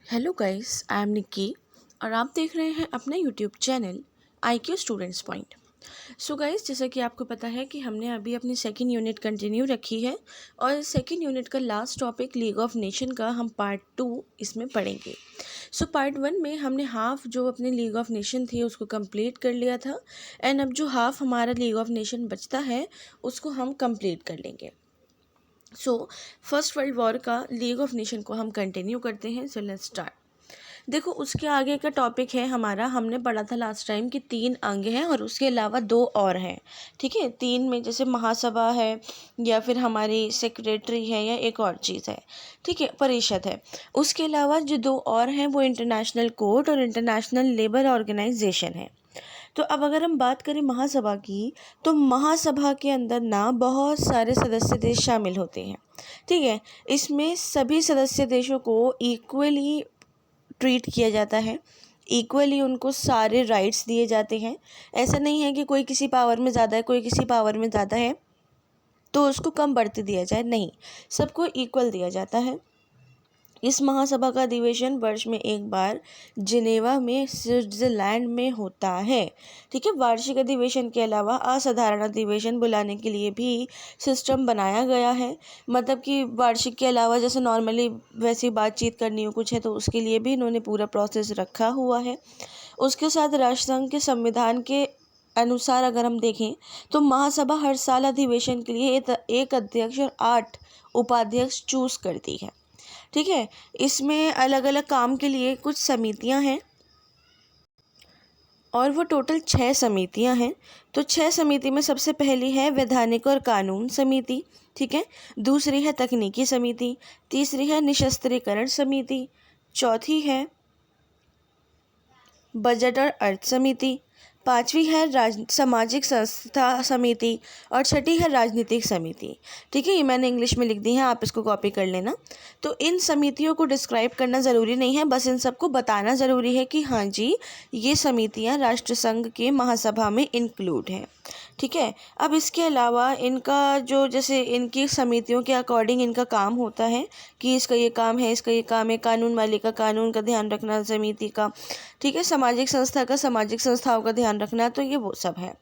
Hello guys, I am Nikki और आप देख रहे हैं अपना YouTube channel IQ students point. So guys, जैसा कि आपको पता है कि हमने अभी अपनी सेकंड यूनिट कंटिन्यू रखी है और सेकंड यूनिट का last topic league of nation का हम पार्ट 2 इसमें पढ़ेंगे। सो पार्ट 1 में हमने हाफ जो अपने लीग ऑफ नेशन थी उसको कंप्लीट कर लिया था एंड अब जो हाफ हमारा लीग ऑफ नेशन बचता है उसको हम कंप्लीट कर लेंगे। सो फर्स्ट वर्ल्ड वॉर का लीग ऑफ नेशन को हम कंटिन्यू करते हैं। So let's start. देखो, उसके आगे का टॉपिक है हमारा, हमने पढ़ा था लास्ट टाइम कि 3 अंग हैं और उसके अलावा 2 और हैं। ठीक है, 3 में जैसे महासभा है या फिर हमारी सेक्रेटरी है या एक और चीज़ है। ठीक है, परिषद है। उसके अलावा जो 2 और हैं वो इंटरनेशनल कोर्ट और इंटरनेशनल लेबर ऑर्गेनाइजेशन है। तो अब अगर हम बात करें महासभा की, तो महासभा के अंदर ना बहुत सारे सदस्य देश शामिल होते हैं। ठीक है, इसमें सभी सदस्य देशों को इक्वली ट्रीट किया जाता है, इक्वली उनको सारे राइट्स दिए जाते हैं। ऐसा नहीं है कि कोई किसी पावर में ज़्यादा है, कोई किसी पावर में ज़्यादा है तो उसको कम बढ़ती दिया जाए, नहीं, सबको इक्वल दिया जाता है। इस महासभा का अधिवेशन वर्ष में एक बार जिनेवा में स्विट्जरलैंड में होता है। ठीक है, वार्षिक अधिवेशन के अलावा असाधारण अधिवेशन बुलाने के लिए भी सिस्टम बनाया गया है। मतलब कि वार्षिक के अलावा जैसे नॉर्मली वैसी बातचीत करनी हो कुछ है तो उसके लिए भी इन्होंने पूरा प्रोसेस रखा हुआ है। उसके साथ राष्ट्रसंघ के संविधान के अनुसार अगर हम देखें तो महासभा हर साल अधिवेशन के लिए एक अध्यक्ष और 8 उपाध्यक्ष चूज करती है। ठीक है, इसमें अलग अलग काम के लिए कुछ समितियां हैं और वो टोटल 6 समितियां हैं। तो 6 समिति में सबसे पहली है वैधानिक और कानून समिति। ठीक है, दूसरी है तकनीकी समिति, तीसरी है निशस्त्रीकरण समिति, चौथी है बजट और अर्थ समिति, 5वीं है सामाजिक संस्था समिति और 6ठी है राजनीतिक समिति। ठीक है, ये मैंने इंग्लिश में लिख दी है, आप इसको कॉपी कर लेना। तो इन समितियों को डिस्क्राइब करना ज़रूरी नहीं है, बस इन सबको बताना ज़रूरी है कि हाँ जी, ये समितियाँ राष्ट्रसंघ के महासभा में इंक्लूड हैं। ठीक है, अब इसके अलावा इनका जो जैसे इनकी समितियों के अकॉर्डिंग इनका काम होता है कि इसका ये काम है, इसका ये काम है, कानून वाले का कानून का ध्यान रखना समिति का। ठीक है, सामाजिक संस्था का सामाजिक संस्थाओं का ध्यान रखना, तो ये वो सब है।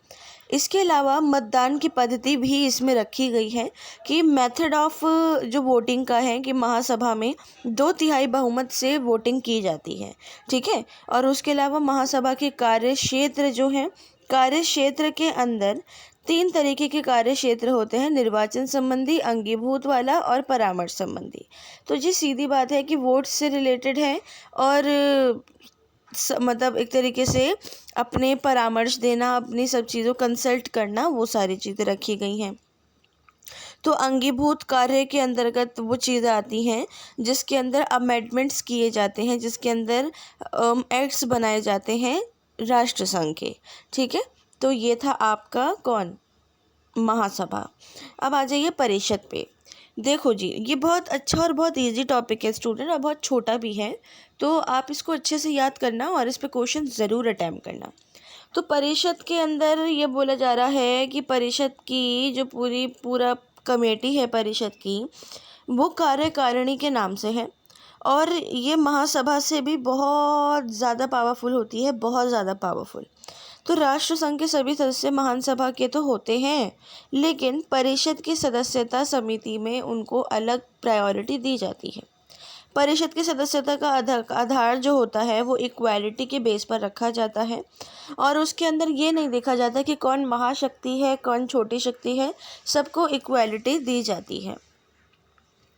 इसके अलावा मतदान की पद्धति भी इसमें रखी गई है कि मेथड ऑफ जो वोटिंग का है कि महासभा में 2/3 बहुमत से वोटिंग की जाती है। ठीक है, और उसके अलावा महासभा के कार्य क्षेत्र जो हैं, कार्य क्षेत्र के अंदर 3 तरीके के कार्य क्षेत्र होते हैं, निर्वाचन संबंधी, अंगीभूत वाला और परामर्श संबंधी। तो जी सीधी बात है कि वोट से रिलेटेड है और मतलब एक तरीके से अपने परामर्श देना, अपनी सब चीज़ों कंसल्ट करना, वो सारी चीज़ें रखी गई हैं। तो अंगीभूत कार्य के अंतर्गत वो चीज़ें आती हैं जिसके अंदर अमेंडमेंट्स किए जाते हैं, जिसके अंदर एक्ट्स बनाए जाते हैं राष्ट्रसंघ के। ठीक है, तो ये था आपका कौन, महासभा। अब आ जाइए परिषद पे। देखो जी, ये बहुत अच्छा और बहुत इजी टॉपिक है स्टूडेंट, और बहुत छोटा भी है, तो आप इसको अच्छे से याद करना और इस पे क्वेश्चन ज़रूर अटैम्प्ट करना। तो परिषद के अंदर ये बोला जा रहा है कि परिषद की जो पूरा कमेटी है परिषद की, वो कार्यकारिणी के नाम से है और ये महासभा से भी बहुत ज़्यादा पावरफुल होती है, बहुत ज़्यादा पावरफुल। तो राष्ट्रसंघ के सभी सदस्य महान सभा के तो होते हैं, लेकिन परिषद की सदस्यता समिति में उनको अलग प्रायोरिटी दी जाती है। परिषद की सदस्यता का आधार जो होता है वो इक्वालिटी के बेस पर रखा जाता है और उसके अंदर ये नहीं देखा जाता कि कौन महाशक्ति है, कौन छोटी शक्ति है, सबको इक्वालिटी दी जाती है।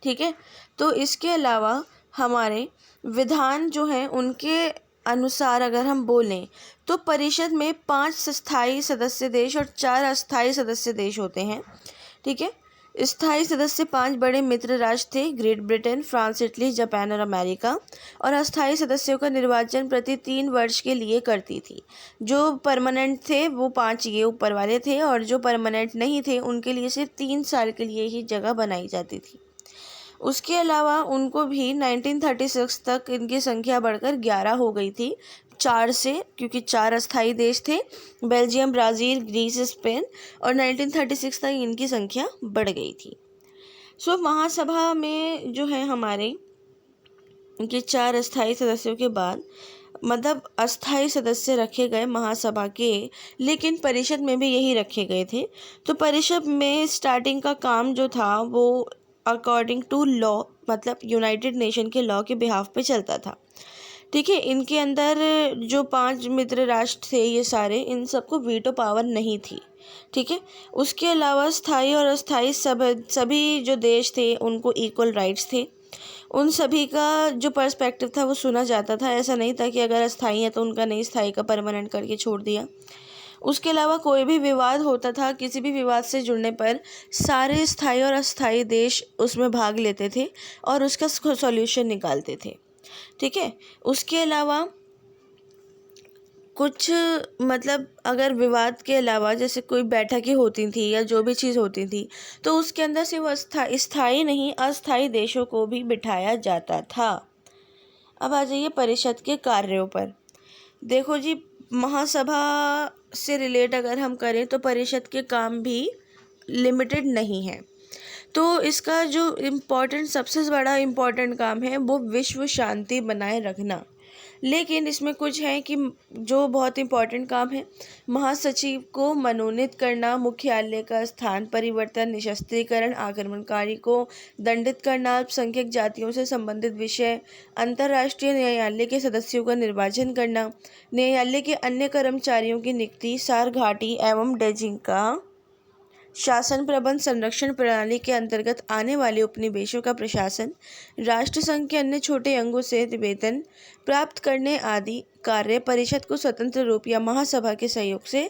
ठीक है, तो इसके अलावा हमारे विधान जो हैं उनके अनुसार अगर हम बोलें तो परिषद में 5 स्थायी सदस्य देश और 4 अस्थायी सदस्य देश होते हैं। ठीक है, स्थायी सदस्य 5 बड़े मित्र राष्ट्र थे, great Britain, France, Italy, Japan और अमेरिका, और अस्थायी सदस्यों का निर्वाचन प्रति 3 वर्ष के लिए करती थी। जो परमानेंट थे वो 5 ये ऊपर वाले थे और जो परमानेंट नहीं थे उनके लिए सिर्फ 3 साल के लिए ही जगह बनाई जाती थी। उसके अलावा उनको भी 1936 तक इनकी संख्या बढ़कर 11 हो गई थी, 4 से, क्योंकि 4 अस्थायी देश थे, बेल्जियम, ब्राज़ील, ग्रीस, स्पेन, और 1936 तक इनकी संख्या बढ़ गई थी। सो महासभा में जो है हमारे के 4 अस्थायी सदस्यों के बाद मतलब अस्थायी सदस्य रखे गए महासभा के, लेकिन परिषद में भी यही रखे गए थे। तो परिषद में स्टार्टिंग का काम जो था वो अकॉर्डिंग टू लॉ, मतलब यूनाइटेड नेशन के लॉ के बिहाफ पे चलता था। ठीक है, इनके अंदर जो 5 मित्र राष्ट्र थे ये सारे, इन सबको वीटो पावर नहीं थी। ठीक है, उसके अलावा स्थायी और अस्थायी सभी जो देश थे उनको इक्वल राइट्स थे। उन सभी का जो पर्सपेक्टिव था वो सुना जाता था। ऐसा नहीं था कि अगर अस्थायी है तो उनका नहीं स्थायी का परमानेंट करके छोड़ दिया। उसके अलावा कोई भी विवाद होता था, किसी भी विवाद से जुड़ने पर सारे स्थायी और अस्थायी देश उसमें भाग लेते थे और उसका सॉल्यूशन निकालते थे। ठीक है, उसके अलावा कुछ मतलब अगर विवाद के अलावा जैसे कोई बैठकें होती थी या जो भी चीज़ होती थी तो उसके अंदर सिर्फ स्थायी नहीं अस्थायी देशों को भी बिठाया जाता था। अब आ जाइए परिषद के कार्यों पर। देखो जी, महासभा से रिलेट अगर हम करें तो परिषद के काम भी लिमिटेड नहीं है। तो इसका जो सबसे बड़ा इम्पोर्टेंट काम है वो विश्व शांति बनाए रखना। लेकिन इसमें कुछ है कि जो बहुत इम्पोर्टेंट काम है, महासचिव को मनोनीत करना, मुख्यालय का स्थान परिवर्तन, निशस्त्रीकरण, आक्रमणकारी को दंडित करना, अल्पसंख्यक जातियों से संबंधित विषय, अंतर्राष्ट्रीय न्यायालय के सदस्यों का निर्वाचन करना, न्यायालय के अन्य कर्मचारियों की नियुक्ति, सार घाटी एवं डेजिंग का शासन प्रबंध, संरक्षण प्रणाली के अंतर्गत आने वाले उपनिवेशों का प्रशासन, राष्ट्रसंघ के अन्य छोटे अंगों से वेतन प्राप्त करने आदि कार्य परिषद को स्वतंत्र रूप या महासभा के सहयोग से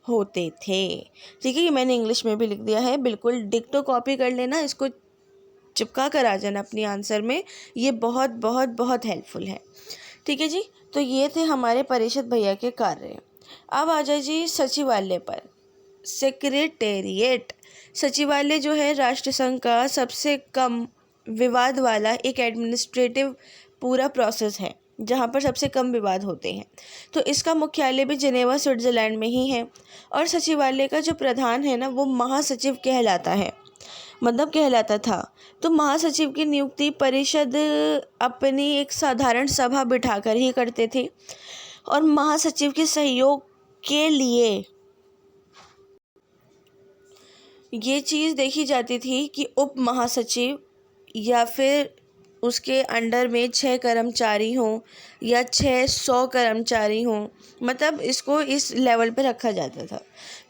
होते थे। ठीक है, ये मैंने इंग्लिश में भी लिख दिया है, बिल्कुल डिक्टो कॉपी कर लेना, इसको चिपका कर आ जाना अपनी आंसर में, ये बहुत बहुत बहुत हेल्पफुल है। ठीक है जी, तो ये थे हमारे परिषद भैया के कार्य। अब आ जाए जी सचिवालय पर। सेक्रेटेरिएट, सचिवालय जो है राष्ट्रसंघ का सबसे कम विवाद वाला एक एडमिनिस्ट्रेटिव पूरा प्रोसेस है जहाँ पर सबसे कम विवाद होते हैं। तो इसका मुख्यालय भी जिनेवा स्विट्ज़रलैंड में ही है। और सचिवालय का जो प्रधान है ना वो महासचिव कहलाता है, मतलब कहलाता था। तो महासचिव की नियुक्ति परिषद अपनी एक साधारण सभा बिठाकर ही करते थे। और महासचिव के सहयोग के लिए ये चीज़ देखी जाती थी कि उप महासचिव या फिर उसके अंडर में 6 कर्मचारी हों या 600 कर्मचारी हों, मतलब इसको इस लेवल पे रखा जाता था।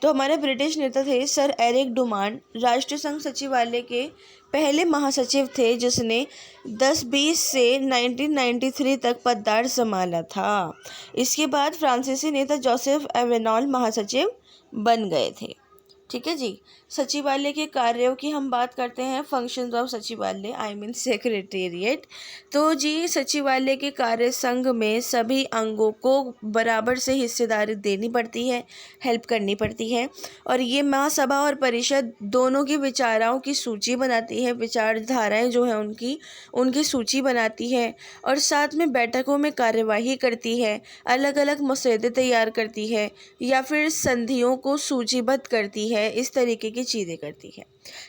तो हमारे ब्रिटिश नेता थे सर एरिक डुमांट, राष्ट्रसंघ सचिवालय के पहले महासचिव थे जिसने 10-20 से 1993 तक पदभार संभाला था। इसके बाद फ्रांसीसी नेता जोसेफ एवेनॉल महासचिव बन गए थे। ठीक है जी, सचिवालय के कार्यों की हम बात करते हैं, फंक्शंस ऑफ सचिवालय, आई मीन सेक्रेटेरिएट। तो जी सचिवालय के कार्य संघ में सभी अंगों को बराबर से हिस्सेदारी देनी पड़ती है, हेल्प करनी पड़ती है। और ये महासभा और परिषद दोनों की विचारों की सूची बनाती है, विचारधाराएं जो है उनकी सूची बनाती है और साथ में बैठकों में कार्यवाही करती है, अलग अलग मसौदे तैयार करती है या फिर संधियों को सूचीबद्ध करती है, इस तरीके की चीज़ें करती है।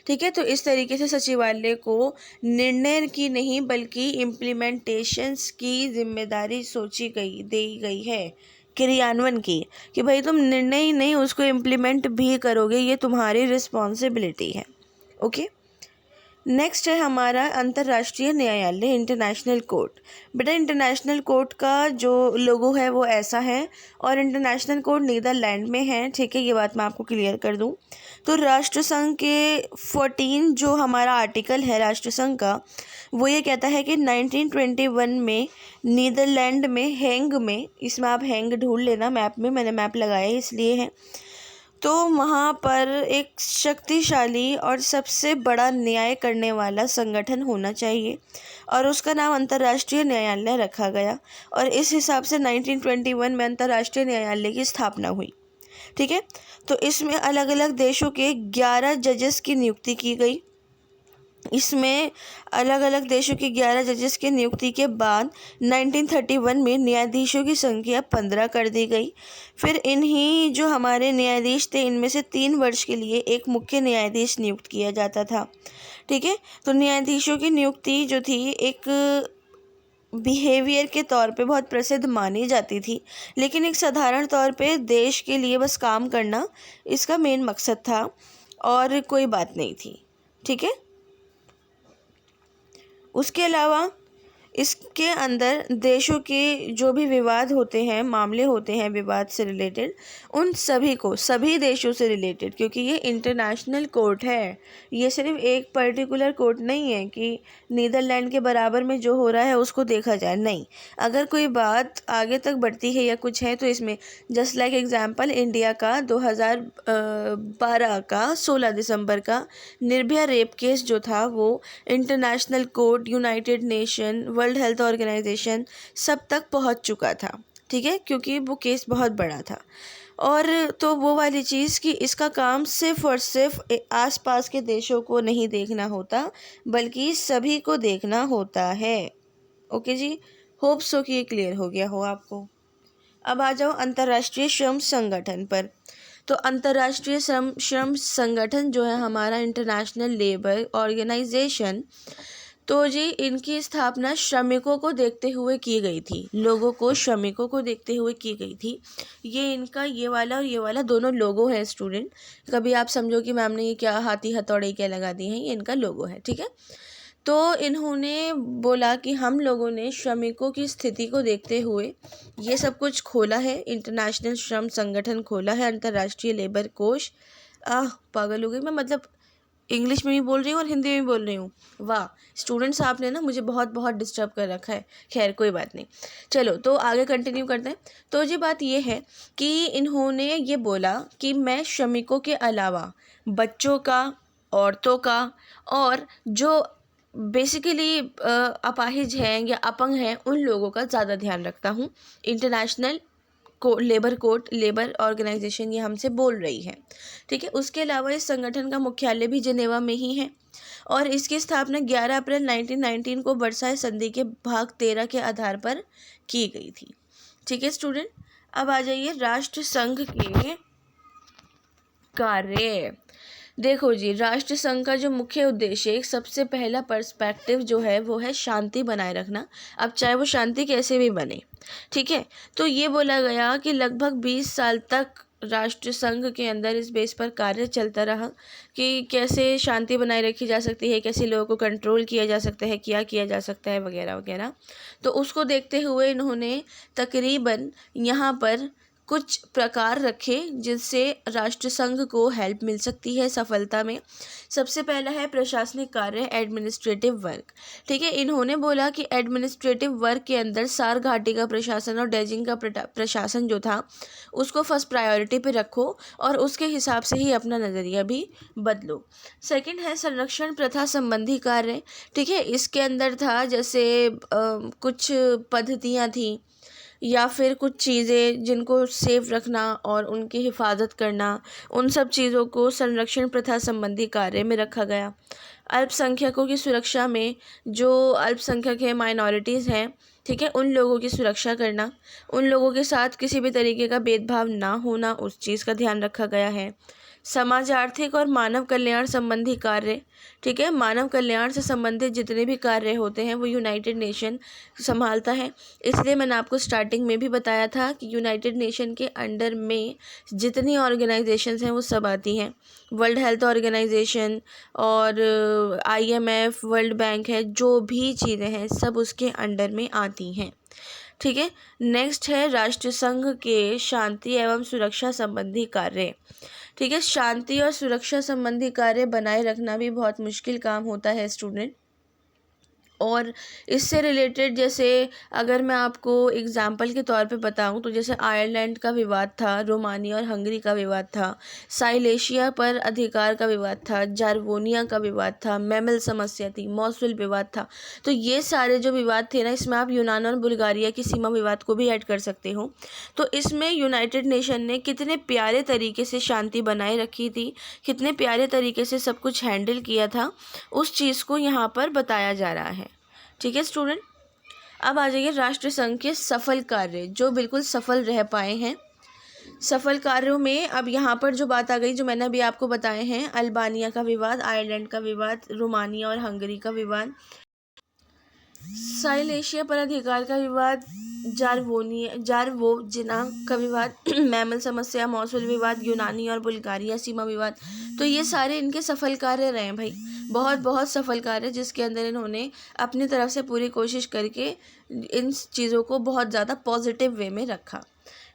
ठीक है, तो इस तरीके से सचिवालय को निर्णय की नहीं बल्कि इम्प्लीमेंटेशंस की जिम्मेदारी दी गई है, क्रियान्वयन की, कि भाई तुम निर्णय ही नहीं उसको इम्प्लीमेंट भी करोगे, ये तुम्हारी रिस्पॉन्सिबिलिटी है। ओके, नेक्स्ट है हमारा अंतर्राष्ट्रीय न्यायालय, इंटरनेशनल कोर्ट। बेटा इंटरनेशनल कोर्ट का जो लोगो है वो ऐसा है और इंटरनेशनल कोर्ट नीदरलैंड में है। ठीक है, ये बात मैं आपको क्लियर कर दूं। तो राष्ट्रसंघ के 14 जो हमारा आर्टिकल है राष्ट्रसंघ का, वो ये कहता है कि 1921 में नीदरलैंड में हेंग में, इसमें आप हेंग ढूंढ लेना मैप में, मैंने मैप लगाया है इसलिए है, तो वहाँ पर एक शक्तिशाली और सबसे बड़ा न्याय करने वाला संगठन होना चाहिए और उसका नाम अंतर्राष्ट्रीय न्यायालय रखा गया। और इस हिसाब से 1921 में अंतर्राष्ट्रीय न्यायालय की स्थापना हुई। ठीक है, तो इसमें अलग अलग देशों के 11 जजेस की नियुक्ति की गई। इसमें अलग अलग देशों के 11 जजेस की नियुक्ति के बाद 1931 में न्यायाधीशों की संख्या 15 कर दी गई। फिर इन्हीं जो हमारे न्यायाधीश थे इनमें से 3 वर्ष के लिए एक मुख्य न्यायाधीश नियुक्त किया जाता था। ठीक है, तो न्यायाधीशों की नियुक्ति जो थी एक बिहेवियर के तौर पे बहुत प्रसिद्ध मानी जाती थी, लेकिन एक साधारण तौर पे देश के लिए बस काम करना इसका मेन मकसद था और कोई बात नहीं थी। ठीक है। उसके अलावा इसके अंदर देशों के जो भी विवाद होते हैं, मामले होते हैं विवाद से रिलेटेड, उन सभी को, सभी देशों से रिलेटेड, क्योंकि ये इंटरनेशनल कोर्ट है, ये सिर्फ एक पर्टिकुलर कोर्ट नहीं है कि नीदरलैंड के बराबर में जो हो रहा है उसको देखा जाए, नहीं। अगर कोई बात आगे तक बढ़ती है या कुछ है तो इसमें जस्ट लाइक एग्जांपल इंडिया का 2012 का 16 दिसंबर का निर्भया रेप केस जो था वो international court, united nation, world health organisation सब तक पहुंच चुका था। ठीक है, क्योंकि वो केस बहुत बड़ा था। और तो वो वाली चीज़ कि इसका काम सिर्फ और सिर्फ आसपास के देशों को नहीं देखना होता, बल्कि सभी को देखना होता है। ओके जी, होप सो कि ये क्लियर हो गया हो आपको। अब आ जाओ अंतर्राष्ट्रीय श्रम संगठन पर। तो अंतर्राष्ट्रीय श्रम संगठन जो है हमारा, इंटरनेशनल लेबर ऑर्गेनाइजेशन, तो जी इनकी स्थापना श्रमिकों को देखते हुए की गई थी, लोगों को, श्रमिकों को देखते हुए की गई थी। ये इनका ये वाला और ये वाला दोनों लोगो है स्टूडेंट, कभी आप समझो कि मैम ने ये क्या हाथी हथौड़े क्या लगा दी हैं, ये इनका लोगो है। ठीक है। तो इन्होंने बोला कि हम लोगों ने श्रमिकों की स्थिति को देखते हुए ये सब कुछ खोला है, इंटरनेशनल श्रम संगठन खोला है, अंतर्राष्ट्रीय लेबर कोष। पागल हो गई मैं, मतलब इंग्लिश में भी बोल रही हूँ और हिंदी में भी बोल रही हूँ। वाह स्टूडेंट्स, आपने ना मुझे बहुत बहुत डिस्टर्ब कर रखा है। खैर कोई बात नहीं, चलो तो आगे कंटिन्यू करते हैं। तो जी बात ये है कि इन्होंने ये बोला कि मैं श्रमिकों के अलावा बच्चों का, औरतों का और जो बेसिकली अपाहिज हैं या अपंग हैं उन लोगों का ज़्यादा ध्यान रखता हूँ। International labour court, labour organisation ये हमसे बोल रही है। ठीक है। उसके अलावा इस संगठन का मुख्यालय भी जिनेवा में ही है और इसकी स्थापना 11 अप्रैल 1919 को वर्साई संधि के भाग 13 के आधार पर की गई थी। ठीक है स्टूडेंट, अब आ जाइए राष्ट्र संघ के कार्य। देखो जी, राष्ट्र संघ का जो मुख्य उद्देश्य, एक सबसे पहला पर्सपेक्टिव जो है वो है शांति बनाए रखना, अब चाहे वो शांति कैसे भी बने। ठीक है। तो ये बोला गया कि लगभग 20 साल तक राष्ट्र संघ के अंदर इस बेस पर कार्य चलता रहा कि कैसे शांति बनाए रखी जा सकती है, कैसे लोगों को कंट्रोल किया जा सकता है, क्या किया जा सकता है वगैरह वगैरह। तो उसको देखते हुए इन्होंने तकरीबन यहाँ पर कुछ प्रकार रखे जिससे राष्ट्रसंघ को हेल्प मिल सकती है सफलता में। सबसे पहला है प्रशासनिक कार्य, एडमिनिस्ट्रेटिव वर्क। ठीक है। इन्होंने बोला कि एडमिनिस्ट्रेटिव वर्क के अंदर सार घाटी का प्रशासन और डेजिंग का प्रशासन जो था उसको फर्स्ट प्रायोरिटी पे रखो और उसके हिसाब से ही अपना नज़रिया भी बदलो। सेकंड है संरक्षण प्रथा संबंधी कार्य। ठीक है। इसके अंदर था जैसे कुछ पद्धतियाँ थी या फिर कुछ चीज़ें जिनको सेफ रखना और उनकी हिफाजत करना, उन सब चीज़ों को संरक्षण प्रथा संबंधी कार्य में रखा गया। अल्पसंख्यकों की सुरक्षा में, जो अल्पसंख्यक हैं, माइनॉरिटीज़ हैं, ठीक है, उन लोगों की सुरक्षा करना, उन लोगों के साथ किसी भी तरीके का भेदभाव ना होना, उस चीज़ का ध्यान रखा गया है। समाज, आर्थिक और मानव कल्याण संबंधी कार्य। ठीक है। मानव कल्याण से संबंधित जितने भी कार्य होते हैं वो यूनाइटेड नेशन संभालता है। इसलिए मैंने आपको स्टार्टिंग में भी बताया था कि यूनाइटेड नेशन के अंडर में जितनी ऑर्गेनाइजेशंस हैं वो सब आती हैं। वर्ल्ड हेल्थ ऑर्गेनाइजेशन और IMF, वर्ल्ड बैंक है, जो भी चीज़ें हैं सब उसके अंडर में आती हैं। ठीक है। नेक्स्ट है राष्ट्रसंघ के शांति एवं सुरक्षा संबंधी कार्य। ठीक है। शांति और सुरक्षा संबंधी कार्य बनाए रखना भी बहुत मुश्किल काम होता है स्टूडेंट। और इससे रिलेटेड जैसे अगर मैं आपको एग्जाम्पल के तौर पे बताऊं तो जैसे आयरलैंड का विवाद था, रोमानिया और हंगरी का विवाद था, साइलेशिया पर अधिकार का विवाद था, जार्वोनिया का विवाद था, मेमल समस्या थी, मौसुल विवाद था। तो ये सारे जो विवाद थे ना, इसमें आप यूनान और बुल्गारिया की सीमा विवाद को भी ऐड कर सकते हो। तो इसमें यूनाइटेड नेशन ने कितने प्यारे तरीके से शांति बनाए रखी थी, कितने प्यारे तरीके से सब कुछ हैंडल किया था, उस चीज़ को यहाँ पर बताया जा रहा है। ठीक है स्टूडेंट, अब आ जाइए राष्ट्रसंघ के सफल कार्य जो बिल्कुल सफल रह पाए हैं। सफल कार्यों में अब यहाँ पर जो बात आ गई जो मैंने अभी आपको बताए हैं, अल्बानिया का विवाद, आयरलैंड का विवाद, रोमानिया और हंगरी का विवाद, साहिल एशिया पर अधिकार का विवाद, जारवोजिना का विवाद, मैमल समस्या, मौसूल विवाद, यूनानी और बुल्गारिया सीमा विवाद, तो ये सारे इनके सफल कार्य रहे हैं भाई, बहुत बहुत सफल कार्य, जिसके अंदर इन्होंने अपनी तरफ से पूरी कोशिश करके इन चीज़ों को बहुत ज़्यादा पॉजिटिव वे में रखा।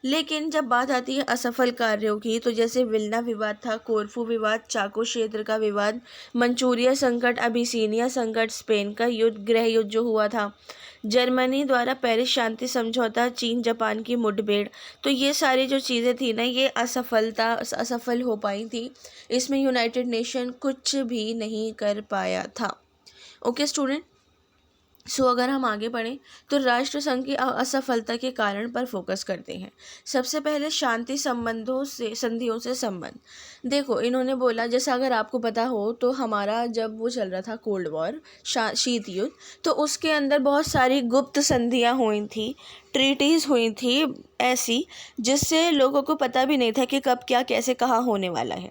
लेकिन जब बात आती है असफल कार्यों की, तो जैसे विल्ना विवाद था, कोरफू विवाद, चाको क्षेत्र का विवाद, मंचूरिया संकट, अबिसीनिया संकट, स्पेन का युद्ध, गृह युद्ध जो हुआ था, जर्मनी द्वारा पेरिस शांति समझौता, चीन जापान की मुठभेड़, तो ये सारी जो चीज़ें थी ना, ये असफल हो पाई थी। इसमें यूनाइटेड नेशन कुछ भी नहीं कर पाया था। ओके स्टूडेंट, सो अगर हम आगे बढ़ें तो राष्ट्र संघ की असफलता के कारण पर फोकस करते हैं। सबसे पहले शांति संधियों से संबंध। देखो इन्होंने बोला, जैसा अगर आपको पता हो तो हमारा जब वो चल रहा था कोल्ड वॉर, शीत युद्ध, तो उसके अंदर बहुत सारी गुप्त संधियाँ हुई थी, ट्रीटीज़ हुई थी ऐसी, जिससे लोगों को पता भी नहीं था कि कब क्या कैसे कहाँ होने वाला है।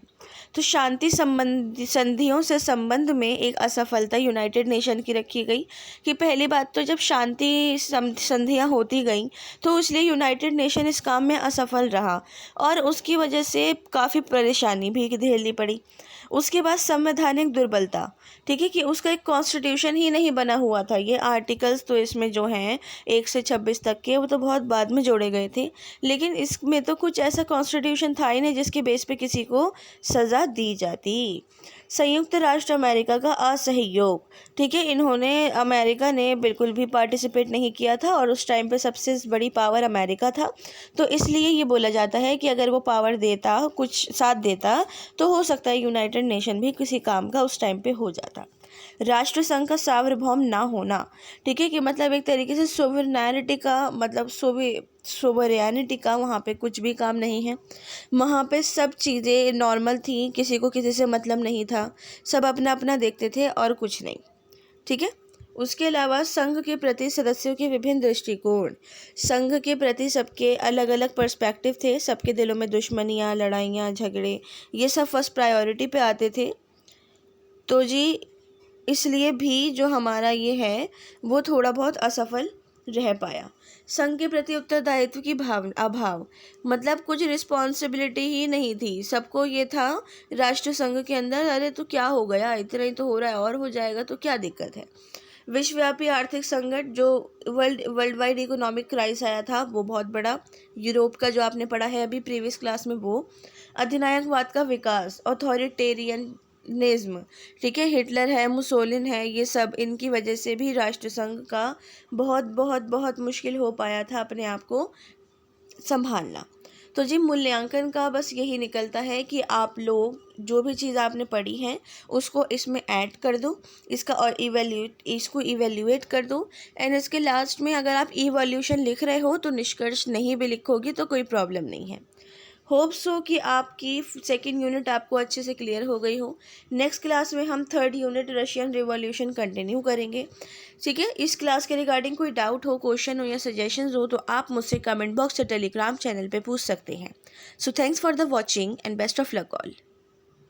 तो शांति संधियों से संबंध में एक असफलता यूनाइटेड नेशन की रखी गई कि पहली बात तो जब शांति संधियाँ होती गई तो इसलिए यूनाइटेड नेशन इस काम में असफल रहा और उसकी वजह से काफ़ी परेशानी भी झेलनी पड़ी। उसके बाद संवैधानिक दुर्बलता, ठीक है, कि उसका एक कॉन्स्टिट्यूशन ही नहीं बना हुआ था। ये आर्टिकल्स तो इसमें जो हैं 1 से 26 तक के, वो तो बहुत बाद में जोड़े गए थे, लेकिन इसमें तो कुछ ऐसा कॉन्स्टिट्यूशन था ही नहीं जिसके बेस पे किसी को सज़ा दी जाती। संयुक्त राष्ट्र अमेरिका का असहयोग, ठीक है, अमेरिका ने बिल्कुल भी पार्टिसिपेट नहीं किया था और उस टाइम पे सबसे बड़ी पावर अमेरिका था, तो इसलिए ये बोला जाता है कि अगर वो पावर देता, कुछ साथ देता, तो हो सकता है यूनाइटेड नेशन भी किसी काम का उस टाइम पे हो जाता। राष्ट्र संघ का सार्वभौम ना होना, ठीक है, कि मतलब एक तरीके से सोवरेनिटी का मतलब सोवरेनिटी का वहाँ पे कुछ भी काम नहीं है। वहाँ पे सब चीज़ें नॉर्मल थी, किसी को किसी से मतलब नहीं था, सब अपना अपना देखते थे और कुछ नहीं, ठीक है। उसके अलावा संघ के प्रति सदस्यों के विभिन्न दृष्टिकोण, संघ के प्रति सबके अलग अलग पर्सपेक्टिव थे, सबके दिलों में दुश्मनियाँ, लड़ाइयाँ, झगड़े, ये सब फर्स्ट प्रायोरिटी पे आते थे। तो जी इसलिए भी जो हमारा ये है वो थोड़ा बहुत असफल रह पाया। संघ के प्रति उत्तरदायित्व की अभाव, मतलब कुछ रिस्पॉन्सिबिलिटी ही नहीं थी। सबको ये था राष्ट्र संघ के अंदर, अरे तो क्या हो गया, इतना ही तो हो रहा है और हो जाएगा तो क्या दिक्कत है। विश्वव्यापी आर्थिक संकट, जो वर्ल्ड वाइड इकोनॉमिक क्राइसिस आया था वो बहुत बड़ा, यूरोप का जो आपने पढ़ा है अभी प्रीवियस क्लास में वो। अधिनायकवाद का विकास, ऑथोरिटेरियनिज्म, ठीक है, हिटलर है, मुसोलिन है, ये सब इनकी वजह से भी राष्ट्रसंघ का बहुत बहुत बहुत मुश्किल हो पाया था अपने आप को संभालना। तो जी मूल्यांकन का बस यही निकलता है कि आप लोग जो भी चीज़ आपने पढ़ी है उसको इसमें ऐड कर दो, इसका और इसको इवेल्युएट कर दो, एंड इसके लास्ट में अगर आप इवोल्यूशन लिख रहे हो तो निष्कर्ष नहीं भी लिखोगे तो कोई प्रॉब्लम नहीं है। होप सो कि आपकी सेकेंड यूनिट आपको अच्छे से क्लियर हो गई हो। नेक्स्ट क्लास में हम third unit Russian revolution continue करेंगे, ठीक है। इस क्लास के रिगार्डिंग कोई डाउट हो, क्वेश्चन हो या सजेशंस हो तो आप मुझसे कमेंट बॉक्स या टेलीग्राम चैनल पे पूछ सकते हैं। So thanks for the watching and best of luck all.